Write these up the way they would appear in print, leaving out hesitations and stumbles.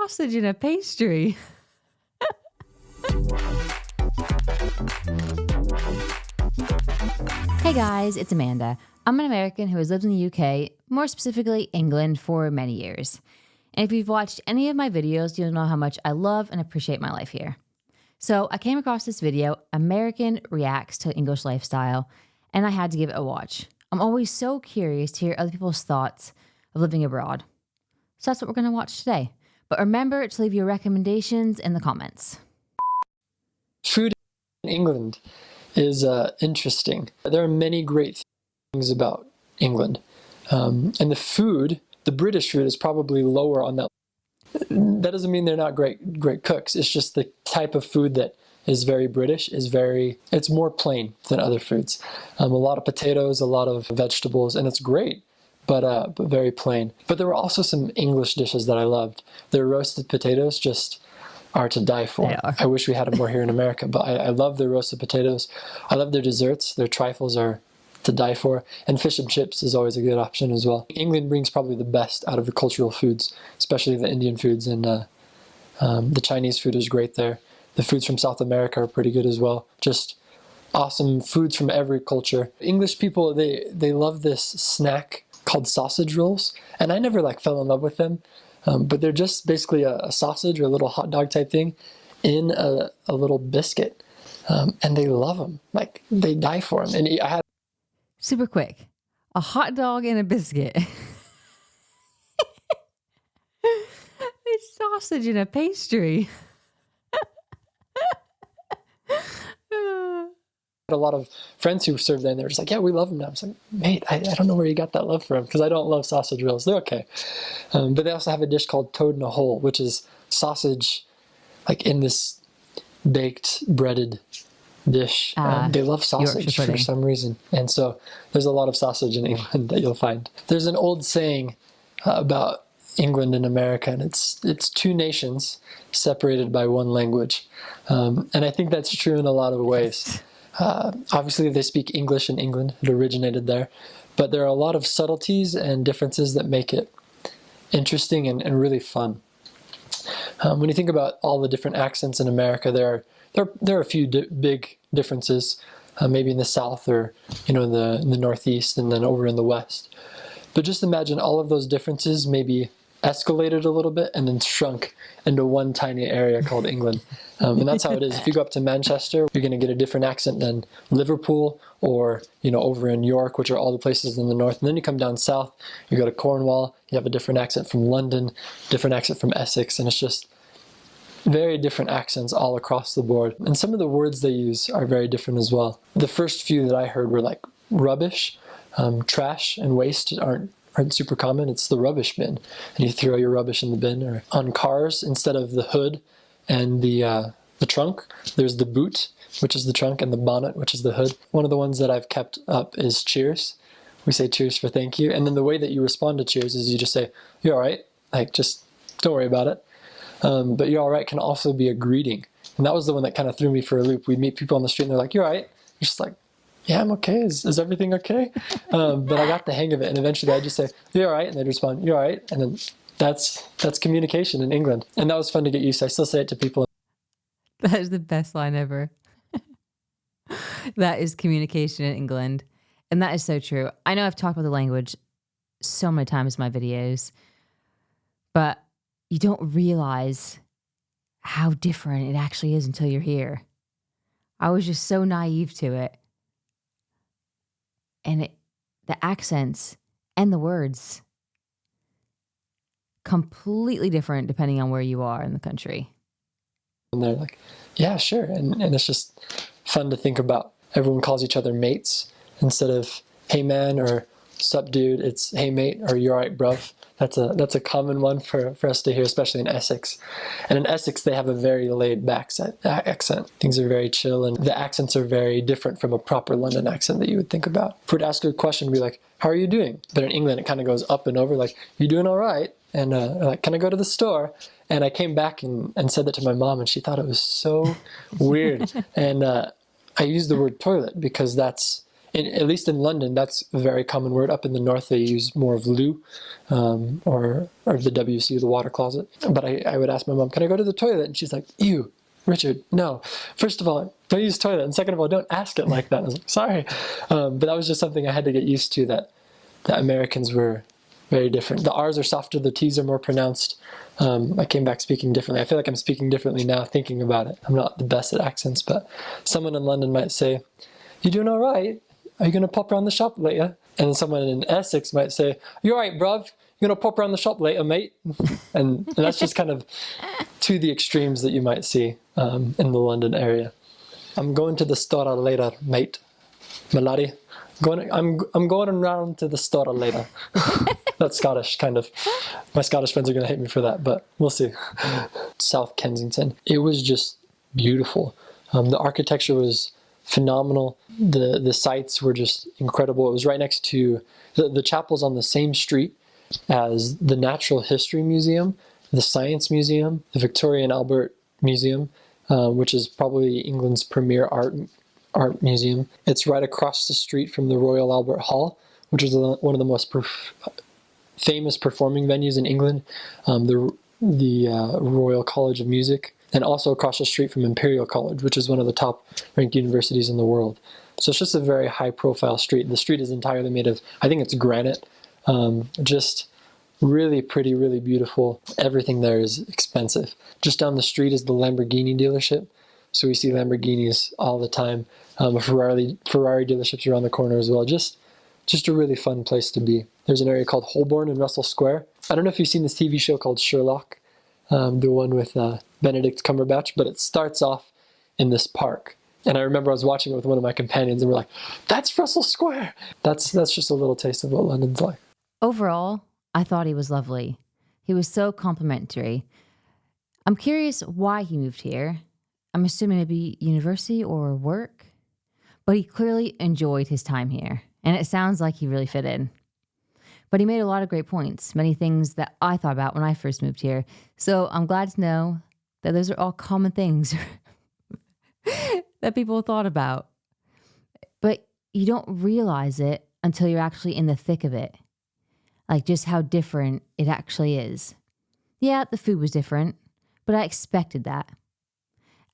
sausage in a pastry. Hey guys, it's Amanda. I'm an American who has lived in the UK, more specifically England, for many years. And if you've watched any of my videos, you'll know how much I love and appreciate my life here. So I came across this video, American Reacts to English Lifestyle, and I had to give it a watch. I'm always so curious to hear other people's thoughts of living abroad. So that's what we're going to watch today. But remember to leave your recommendations in the comments. Food in England is interesting. There are many great things about England. And the British food is probably lower on that. That doesn't mean they're not great cooks. It's just the type of food that is very British it's more plain than other foods. A lot of potatoes, a lot of vegetables, and it's great, but very plain. But there were also some English dishes that I loved. Their roasted potatoes just are to die for. They are. I wish we had them more here in America, but I love their roasted potatoes. I love their desserts. Their trifles are to die for. And fish and chips is always a good option as well. England brings probably the best out of the cultural foods, especially the Indian foods, and the Chinese food is great there. The foods from South America are pretty good as well. Just awesome foods from every culture. English people, they love this snack called sausage rolls, and I never fell in love with them. But they're just basically a sausage or a little hot dog type thing in a little biscuit. And they love them. They die for them. And I had Super quick. A hot dog and a biscuit. It's sausage in a pastry. a lot of friends who served there, and they were just like, yeah, we love them now. I was like, mate, I don't know where you got that love from, because I don't love sausage rolls. They're okay. But they also have a dish called toad in a hole, which is sausage in this baked, breaded dish. They love sausage for some reason. And so there's a lot of sausage in England that you'll find. There's an old saying about England and America, and it's two nations separated by one language. And I think that's true in a lot of ways. Obviously, they speak English in England. It originated there. But there are a lot of subtleties and differences that make it interesting and really fun. When you think about all the different accents in America, there are a few big differences, maybe in the South or in the Northeast and then over in the West. But just imagine all of those differences maybe escalated a little bit and then shrunk into one tiny area called England. And that's how it is. If you go up to Manchester, you're going to get a different accent than Liverpool or over in York, which are all the places in the north. And then you come down south, you go to Cornwall, you have a different accent from London, different accent from Essex, and it's just very different accents all across the board. And some of the words they use are very different as well. The first few that I heard were like rubbish, trash, and waste aren't super common. It's the rubbish bin, and you throw your rubbish in the bin. Or on cars, instead of the hood and the trunk, there's the boot, which is the trunk, and the bonnet, which is the hood. One of the ones that I've kept up is cheers. We say cheers for thank you, and then the way that you respond to cheers is you just say, you're all right, just don't worry about it. But you're all right can also be a greeting, and that was the one that kind of threw me for a loop. We'd meet people on the street and they're like, you're all right. You're just like, yeah, I'm okay. Is everything okay? But I got the hang of it, and eventually I'd just say, you're all right, and they'd respond, you're all right, and then that's communication in England, and that was fun to get used to. I still say it to people. That is the best line ever. That is communication in England, and that is so true. I know I've talked about the language so many times in my videos, but you don't realize how different it actually is until you're here. I was just so naive to it. And the accents and the words, completely different depending on where you are in the country. And they're like, yeah, sure. And it's just fun to think about. Everyone calls each other mates instead of hey man or sup dude. It's hey mate or you're right bruv. That's a common one for us to hear, especially in Essex. And in Essex, they have a very laid-back accent. Things are very chill, and the accents are very different from a proper London accent that you would think about. If we were to ask a question, we'd be like, how are you doing? But in England, it kind of goes up and over, like, you doing all right? And like, can I go to the store? And I came back and said that to my mom, and she thought it was so weird. And I used the word toilet because that's at least in London, that's a very common word. Up in the north, they use more of loo, or the WC, the water closet. But I would ask my mom, can I go to the toilet? And she's like, ew, Richard, no. First of all, don't use toilet. And second of all, don't ask it like that. I was like, sorry. But that was just something I had to get used to, that Americans were very different. The R's are softer, the T's are more pronounced. I came back speaking differently. I feel like I'm speaking differently now thinking about it. I'm not the best at accents, but someone in London might say, you doing all right? Are you going to pop around the shop later? And then someone in Essex might say, you all right, bruv? You going to pop around the shop later, mate? And that's just kind of to the extremes that you might see in the London area. I'm going to the store later, mate. My laddie. I'm going around to the store later. That's Scottish, kind of. My Scottish friends are going to hate me for that, but we'll see. South Kensington. It was just beautiful. The architecture was phenomenal. The sites were just incredible. It was right next to the chapel's on the same street as the Natural History Museum, the Science Museum, the Victoria and Albert Museum, which is probably England's premier art museum. It's right across the street from the Royal Albert Hall, which is one of the most famous performing venues in England, the Royal College of Music, and also across the street from Imperial College, which is one of the top ranked universities in the world. So it's just a very high profile street. The street is entirely made of, I think it's granite, just really pretty, really beautiful. Everything there is expensive. Just down the street is the Lamborghini dealership. So we see Lamborghinis all the time. Ferrari dealerships around the corner as well. Just a really fun place to be. There's an area called Holborn in Russell Square. I don't know if you've seen this TV show called Sherlock, the one with Benedict Cumberbatch, but it starts off in this park. And I remember I was watching it with one of my companions and we're like, that's Russell Square. That's just a little taste of what London's like. Overall, I thought he was lovely. He was so complimentary. I'm curious why he moved here. I'm assuming maybe university or work, but he clearly enjoyed his time here, and it sounds like he really fit in. But he made a lot of great points, many things that I thought about when I first moved here. So I'm glad to know that those are all common things that people thought about. But you don't realize it until you're actually in the thick of it. Like just how different it actually is. Yeah, the food was different, but I expected that.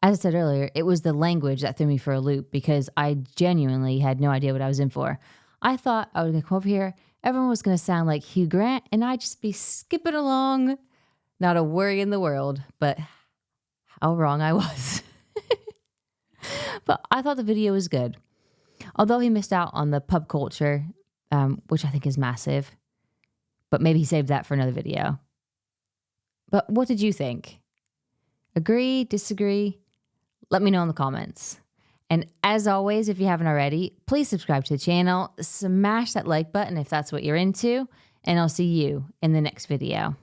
As I said earlier, it was the language that threw me for a loop because I genuinely had no idea what I was in for. I thought I was going to come over here, everyone was going to sound like Hugh Grant, and I'd just be skipping along, not a worry in the world, but how wrong I was. But I thought the video was good. Although he missed out on the pub culture, which I think is massive, but maybe he saved that for another video. But what did you think? Agree, disagree? Let me know in the comments. And as always, if you haven't already, please subscribe to the channel, smash that like button if that's what you're into, and I'll see you in the next video.